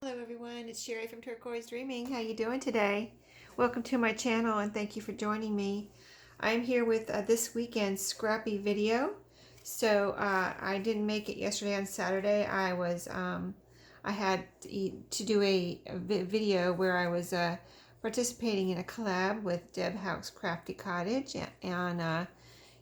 Hello everyone, it's Sherry from Turquoise Dreaming. How you doing today? Welcome to my channel and thank you for joining me. I'm here with this weekend's scrappy video. So I didn't make it yesterday on Saturday. I had to do a video where I was participating in a collab with Deb Houck's Crafty Cottage and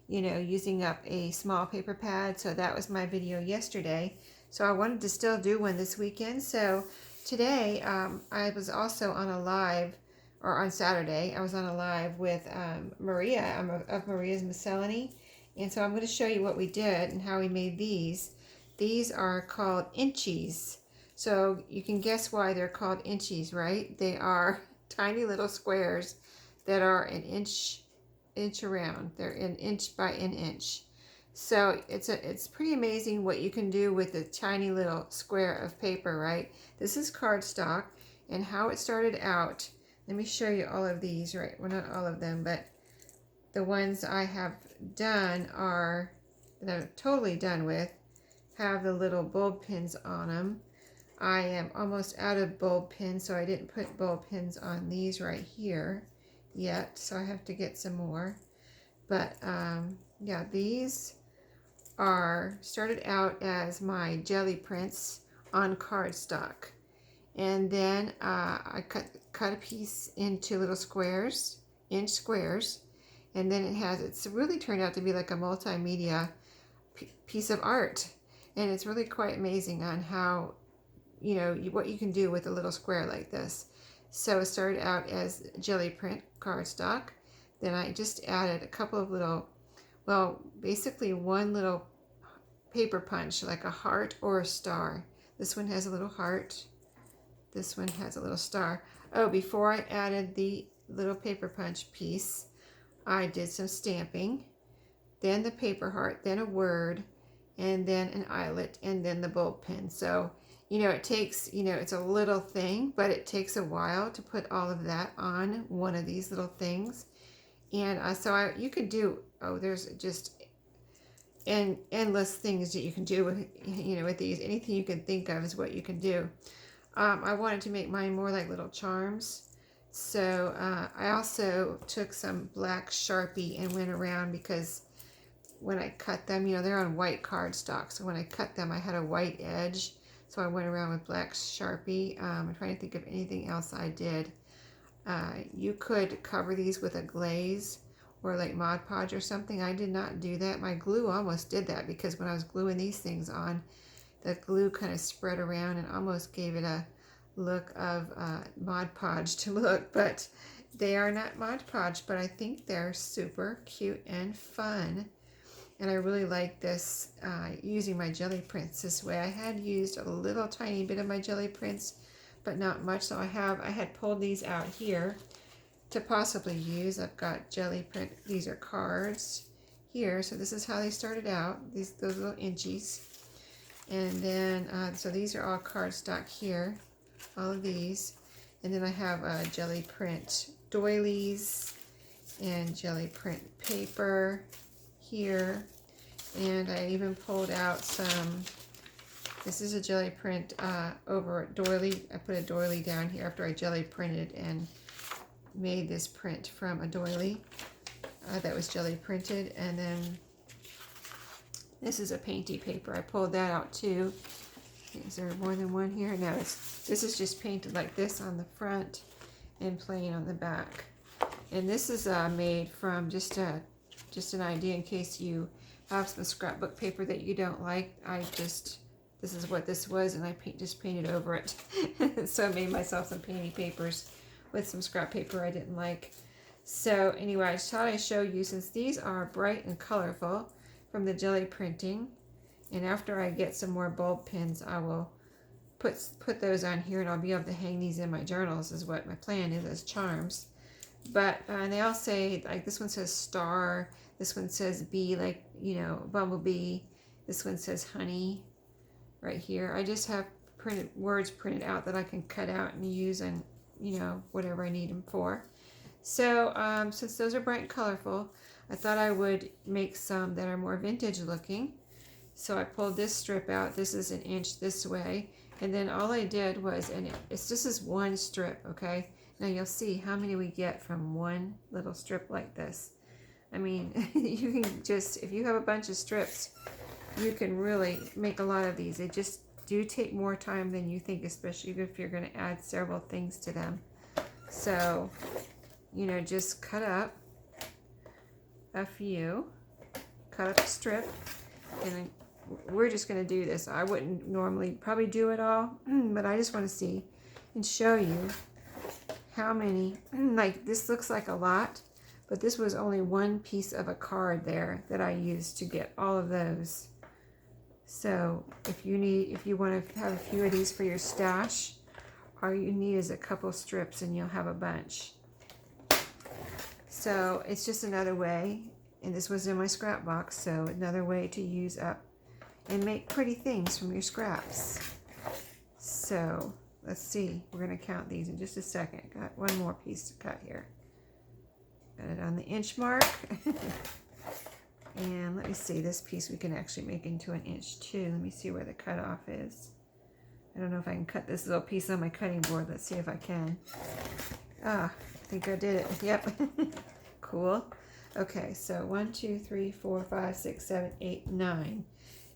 using up a small paper pad. So that was my video yesterday. So I wanted to still do one this weekend. So today I was also on a live, or on Saturday, I was on a live with Maria of Maria's Miscellany. And so I'm going to show you what we did and how we made these. These are called Inchies. So you can guess why they're called Inchies, right? They are tiny little squares that are an inch around. They're an inch by an inch. So it's pretty amazing what you can do with a tiny little square of paper, right? This is cardstock, and how it started out. Let me show you all of these, right? Well, not all of them, but the ones I have done are, that I'm totally done with, have the little bulb pins on them. I am almost out of bulb pins, so I didn't put bulb pins on these right here yet, so I have to get some more. But yeah, these are started out as my jelly prints on cardstock, and then I cut a piece into little squares, inch squares, and then it's really turned out to be like a multimedia piece of art, and it's really quite amazing on how what you can do with a little square like this. So it started out as jelly print cardstock. Then I just added a couple of little, well, basically one little paper punch, like a heart or a star. This one has a little heart. This one has a little star. Oh, before I added the little paper punch piece, I did some stamping, then the paper heart, then a word, and then an eyelet, and then the bulb pin. So, it takes, it's a little thing, but it takes a while to put all of that on one of these little things. And you could do, there's just endless things that you can do with, with these. Anything you can think of is what you can do. I wanted to make mine more like little charms. So I also took some black Sharpie and went around, because when I cut them, they're on white cardstock. So when I cut them, I had a white edge. So I went around with black Sharpie. I'm trying to think of anything else I did. You could cover these with a glaze or like Mod Podge or something. I did not do that. My glue almost did that, because when I was gluing these things on, the glue kind of spread around and almost gave it a look of Mod Podge to look, but they are not Mod Podge, but I think they're super cute and fun. And I really like this, using my jelly prints this way. I had used a little tiny bit of my jelly prints, but not much. So I had pulled these out here to possibly use. I've got jelly print. These are cards here. So this is how they started out. Those little Inchies. And then, so these are all cardstock here. All of these. And then I have jelly print doilies and jelly print paper here. And I even pulled out some, this is a jelly print over a doily. I put a doily down here after I jelly printed and made this print from a doily that was jelly printed. And then this is a painty paper. I pulled that out too. Is there more than one here? No, this is just painted like this on the front and plain on the back. And this is made from just an idea in case you have some scrapbook paper that you don't like. This is what this was, and I just painted over it. So I made myself some painty papers with some scrap paper I didn't like. So anyway, I just thought I'd show you, since these are bright and colorful from the jelly printing, and after I get some more bulb pins, I will put those on here, and I'll be able to hang these in my journals, is what my plan is, as charms. But and they all say, like, this one says star, this one says bee, like, bumblebee, this one says honey right here. I just have words printed out that I can cut out and use, and whatever I need them for. So since those are bright and colorful, I thought I would make some that are more vintage looking. So I pulled this strip out. This is an inch this way, And then all I did was, and it's just this one strip, okay? Now you'll see how many we get from one little strip like this. I mean, you can just, if you have a bunch of strips, you can really make a lot of these. They just do take more time than you think, especially if you're going to add several things to them. So, you know, just cut up a few, cut up a strip, and we're just going to do this. I wouldn't normally probably do it all, but I just want to see and show you how many. Like, this looks like a lot, but this was only one piece of a card there that I used to get all of those. So if you want to have a few of these for your stash, all you need is a couple strips and you'll have a bunch. So it's just another way, and this was in my scrap box, so another way to use up and make pretty things from your scraps. So let's see, we're going to count these in just a second. Got one more piece to cut here. Got it on the inch mark. And let me see, this piece we can actually make into an inch too. Let me see where the cutoff is. I don't know if I can cut this little piece on my cutting board. Let's see if I can. Ah, I think I did it. Yep. Cool. Okay, so 1, 2, 3, 4, 5, 6, 7, 8, 9.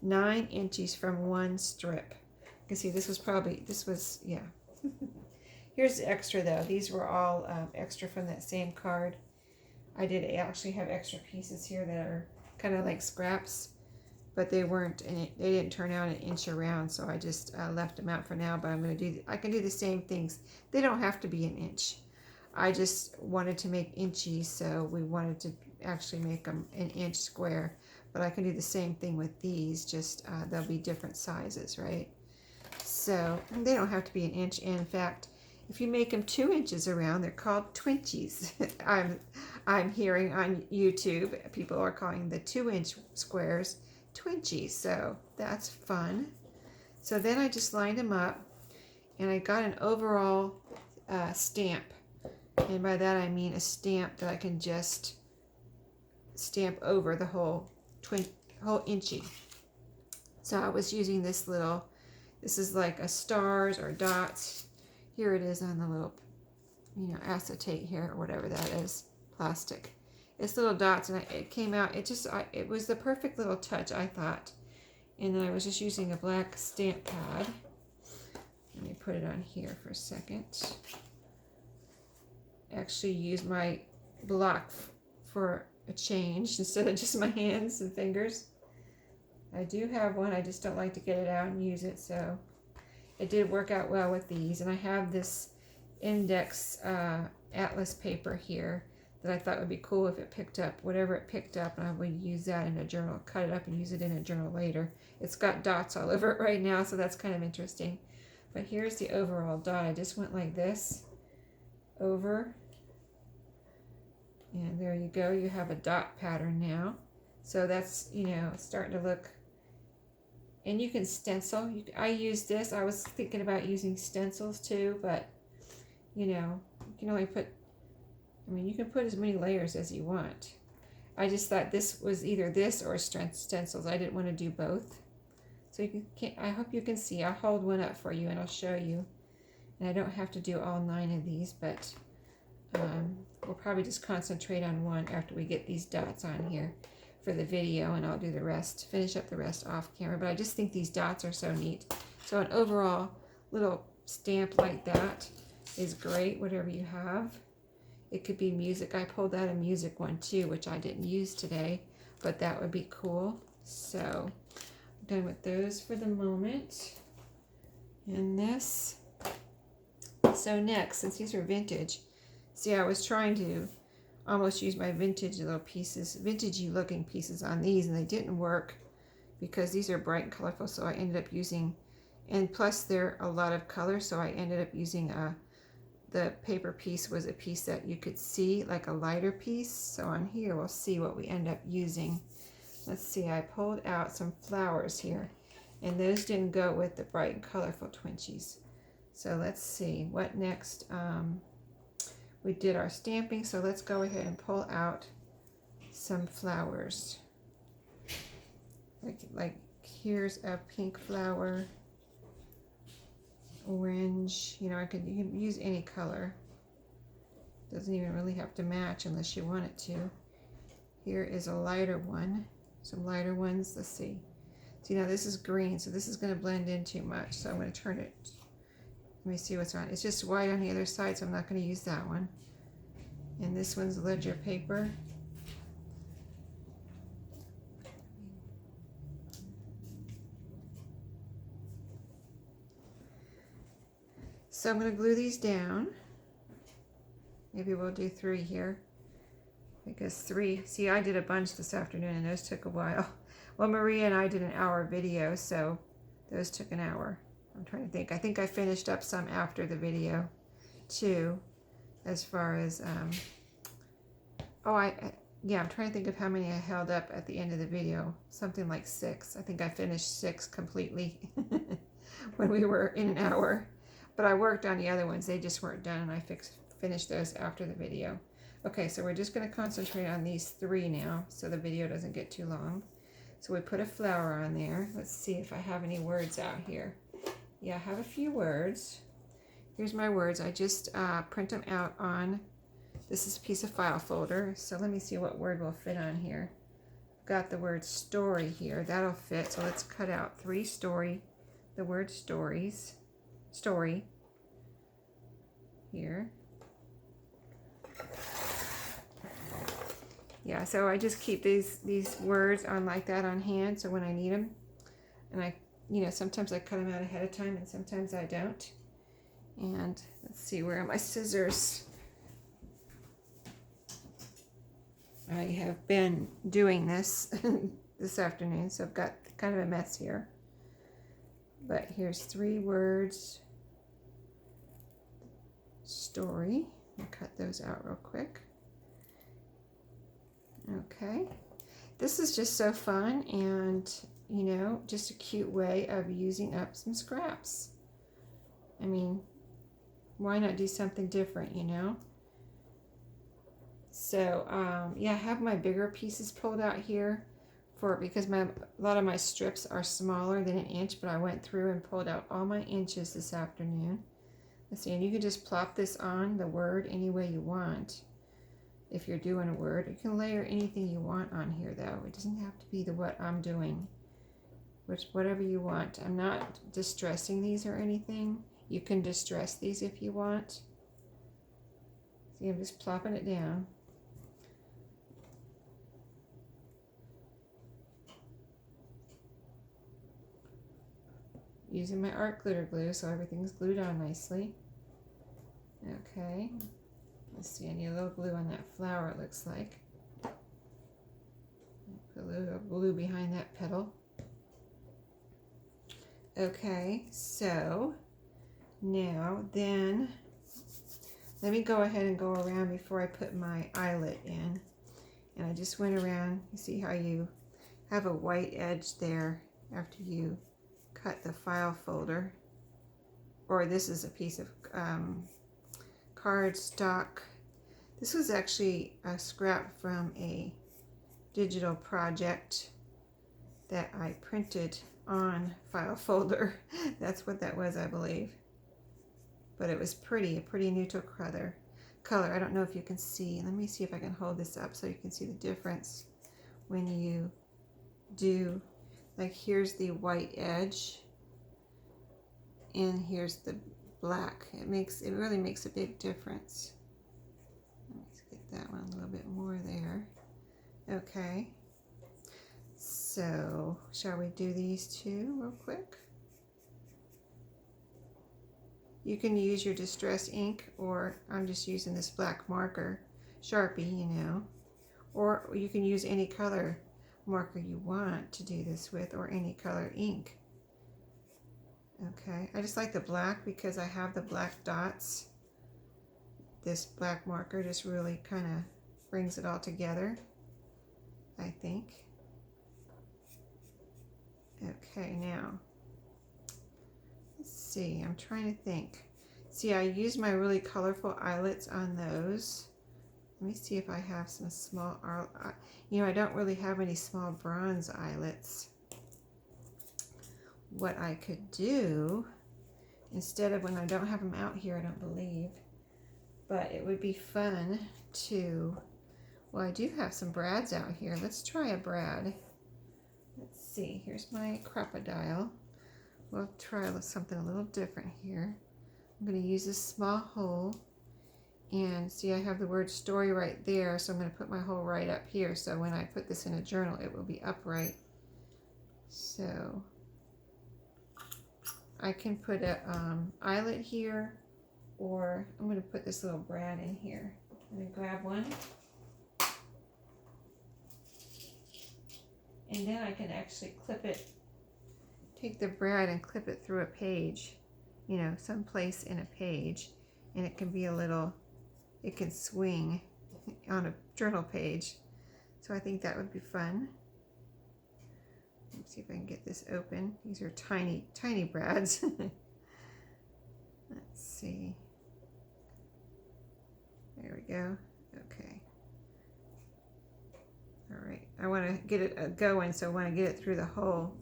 9 inches from one strip. You can see this was, yeah. Here's the extra though. These were all extra from that same card. I did actually have extra pieces here that are kind of like scraps, but they weren't, and they didn't turn out an inch around, so I just left them out for now. But I can do the same things. They don't have to be an inch. I just wanted to make inchies, so we wanted to actually make them an inch square. But I can do the same thing with these, just they'll be different sizes, right? So they don't have to be an inch. And in fact, if you make them 2 inches around, they're called twinchies. I'm hearing on YouTube, people are calling the 2-inch squares twinchies. So that's fun. So then I just lined them up, and I got an overall stamp. And by that I mean a stamp that I can just stamp over the whole inchy. So I was using this is like a stars or dots. Here it is on the little, acetate here, or whatever that is, plastic. It's little dots, and it came out, it was the perfect little touch, I thought. And then I was just using a black stamp pad. Let me put it on here for a second. Actually use my block for a change instead of just my hands and fingers. I do have one, I just don't like to get it out and use it, so it did work out well with these. And I have this index atlas paper here that I thought would be cool if it picked up whatever it picked up, and I would use that in a journal, cut it up and use it in a journal later. It's got dots all over it right now, so that's kind of interesting. But here's the overall dot. I just went like this over, and there you go. You have a dot pattern now. So that's, it's starting to look. And you can stencil. I use this. I was thinking about using stencils too, but you can only put, you can put as many layers as you want. I just thought this was either this or stencils. I didn't want to do both. So I hope you can see. I'll hold one up for you and I'll show you. And I don't have to do all 9 of these, but we'll probably just concentrate on one after we get these dots on here for the video, and I'll do the rest, finish up the rest off camera. But I just think these dots are so neat. So an overall little stamp like that is great, whatever you have. It could be music. I pulled out a music one too, which I didn't use today, but that would be cool. So I'm done with those for the moment. And this. So next, since these are vintage, see, I was trying to almost use my vintage little pieces, vintagey looking pieces on these, and they didn't work because these are bright and colorful. So I ended up using, and plus they're a lot of color, so I ended up using the paper piece was a piece that you could see, like a lighter piece. So on here we'll see what we end up using. Let's see, I pulled out some flowers here, and those didn't go with the bright and colorful twinchies. So let's see what next. We did our stamping, so let's go ahead and pull out some flowers. Like here's a pink flower. orange. You know, you can use any color. Doesn't even really have to match unless you want it to. Here is a lighter one. Some lighter ones. Let's see. See, now this is green, so this is going to blend in too much. So I'm going to turn it. Let me see what's on. It's just white on the other side, so I'm not going to use that one. And this one's ledger paper. So I'm going to glue these down. Maybe we'll do 3 here. Because 3, see, I did a bunch this afternoon and those took a while. Well, Maria and I did an hour video, so those took an hour. I'm trying to think. I think I finished up some after the video too, as far as, yeah, I'm trying to think of how many I held up at the end of the video. Something like 6. I think I finished 6 completely when we were in an hour. But I worked on the other ones. They just weren't done, and I finished those after the video. Okay, so we're just going to concentrate on these 3 now so the video doesn't get too long. So we put a flower on there. Let's see if I have any words out here. Yeah, I have a few words. Here's my words. I just print them out on, this is a piece of file folder. So let me see what word will fit on here. Got the word story here. That'll fit. So let's cut out 3 story, the word stories, story here. Yeah, so I just keep these words on like that on hand, so when I need them, and I, you know, sometimes I cut them out ahead of time and sometimes I don't. And let's see, where are my scissors? I have been doing this this afternoon, so I've got kind of a mess here. But here's 3 words. Story. I'll cut those out real quick. Okay, this is just so fun and, you know, just a cute way of using up some scraps. I mean, why not do something different, you know? So, yeah, I have my bigger pieces pulled out here because a lot of my strips are smaller than 1 inch, but I went through and pulled out all my inches this afternoon. Let's see, and you can just plop this on the word any way you want. If you're doing a word, you can layer anything you want on here, though. It doesn't have to be what I'm doing, whatever you want. I'm not distressing these or anything. You can distress these if you want. See, I'm just plopping it down. Using my art glitter glue so everything's glued on nicely. Okay. Let's see, I need a little glue on that flower, it looks like. Put a little glue behind that petal. Okay, so now then, let me go ahead and go around before I put my eyelet in. And I just went around, you see how you have a white edge there after you cut the file folder. Or this is a piece of cardstock. This was actually a scrap from a digital project that I printed on file folder. That's what that was, I believe. But it was pretty, a pretty neutral color. I don't know if you can see. Let me see if I can hold this up so you can see the difference when you do, like, here's the white edge and here's the black. It really makes a big difference. Let's get that one a little bit more there. Okay, so shall we do these 2 real quick? You can use your distress ink, or I'm just using this black marker, Sharpie, you know, or you can use any color marker you want to do this with, or any color ink. Okay, I just like the black because I have the black dots. This black marker just really kind of brings it all together, I think. Okay, now, let's see, I'm trying to think. See, I used my really colorful eyelets on those. Let me see if I have some small, you know, I don't really have any small bronze eyelets. What I could do instead of when I don't have them out here, I don't believe. But it would be fun to, well, I do have some brads out here. Let's try a brad. Let's see, here's my crocodile. We'll try something a little different here. I'm going to use this small hole, and see, I have the word story right there, so I'm going to put my hole right up here, so when I put this in a journal it will be upright. So I can put a eyelet here, or I'm going to put this little brad in here. I'm going to grab one, and then I can actually clip it, take the brad and clip it through a page, you know, someplace in a page, and it can be a little, it can swing on a journal page. So I think that would be fun. Let's see if I can get this open. These are tiny, tiny brads. Let's see. There we go. Okay. All right. I want to get it going, so I want to get it through the hole.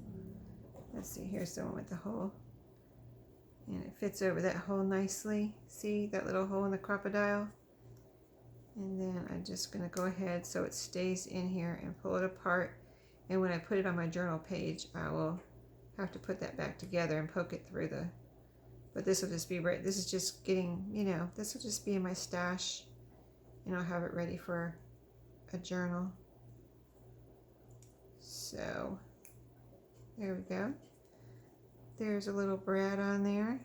Let's see. Here's the one with the hole. And it fits over that hole nicely. See that little hole in the crocodile? And then I'm just going to go ahead so it stays in here and pull it apart. And when I put it on my journal page, I will have to put that back together and poke it through the, but this will just be right, this is just getting, you know, this will just be in my stash, and I'll have it ready for a journal. So there we go. There's a little brad on there.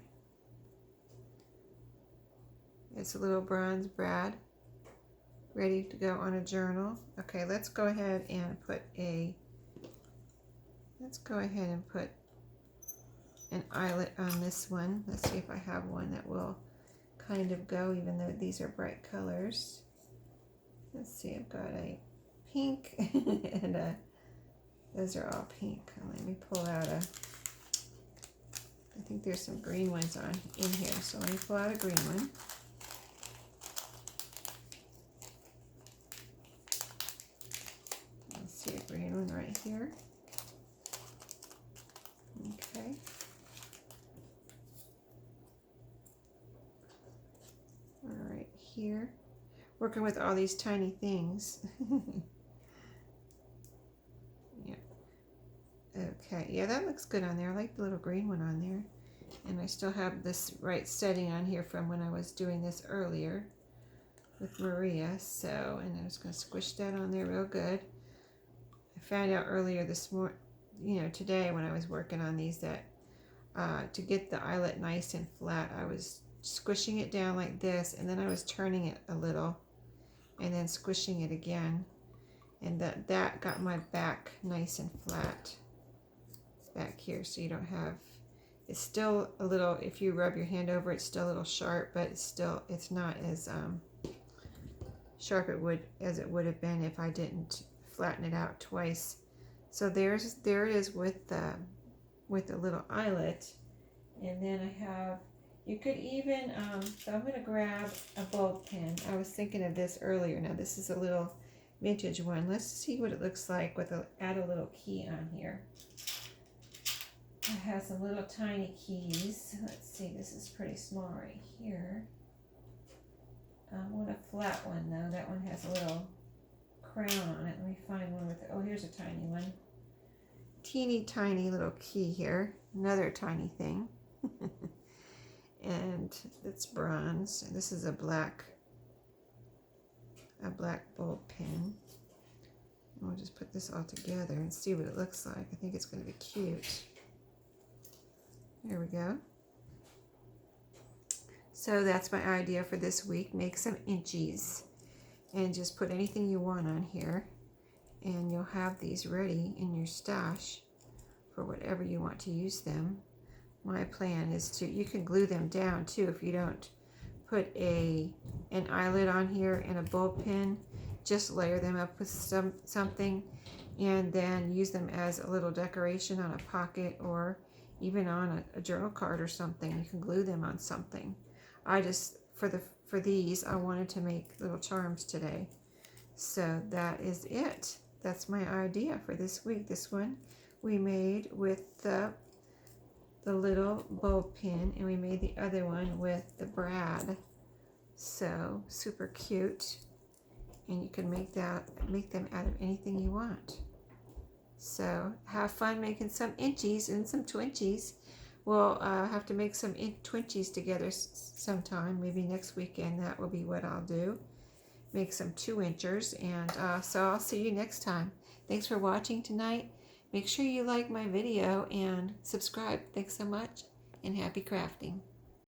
It's a little bronze brad ready to go on a journal. Okay, let's go ahead and put an eyelet on this one. Let's see if I have one that will kind of go, even though these are bright colors. Let's see, I've got a pink and those are all pink. Let me pull out I think there's some green ones in here, so let me pull out a green one. Let's see, a green one right here. Okay. All right, here. Working with all these tiny things. Yeah. Okay, yeah, that looks good on there. I like the little green one on there. And I still have this right setting on here from when I was doing this earlier with Maria. So, and I'm just going to squish that on there real good. I found out earlier this morning, you know, today when I was working on these, that to get the eyelet nice and flat, I was squishing it down like this, and then I was turning it a little and then squishing it again, and that got my back nice and flat back here, so you don't have, it's still a little, if you rub your hand over, it's still a little sharp, but it's not as sharp as it would have been if I didn't flatten it out twice. So there it is with the little eyelet. And then I have, you could even, so I'm going to grab a bulb pen. I was thinking of this earlier. Now this is a little vintage one. Let's see what it looks like with add a little key on here. It has some little tiny keys. Let's see, this is pretty small right here. I want a flat one though. That one has a little crown on it. Let me find one with, oh, here's a tiny one. Teeny tiny little key here. Another tiny thing. And it's bronze. This is a black bulb pen. And we'll just put this all together and see what it looks like. I think it's going to be cute. There we go. So that's my idea for this week. Make some inchies and just put anything you want on here, and you'll have these ready in your stash for whatever you want to use them. My plan is to, you can glue them down too if you don't put an eyelet on here and a bulb pen. Just layer them up with something and then use them as a little decoration on a pocket or even on a journal card or something. You can glue them on something. I just, for these, I wanted to make little charms today. So that is it. That's my idea for this week. This one we made with the the little bow pin, and we made the other one with the brad. So super cute, and you can make them out of anything you want. So have fun making some inchies and some twinchies. We'll have to make some twinchies together sometime, maybe next weekend. That will be what I'll do. Make some 2-inchers, and so I'll see you next time. Thanks for watching tonight. Make sure you like my video and subscribe. Thanks so much, and happy crafting.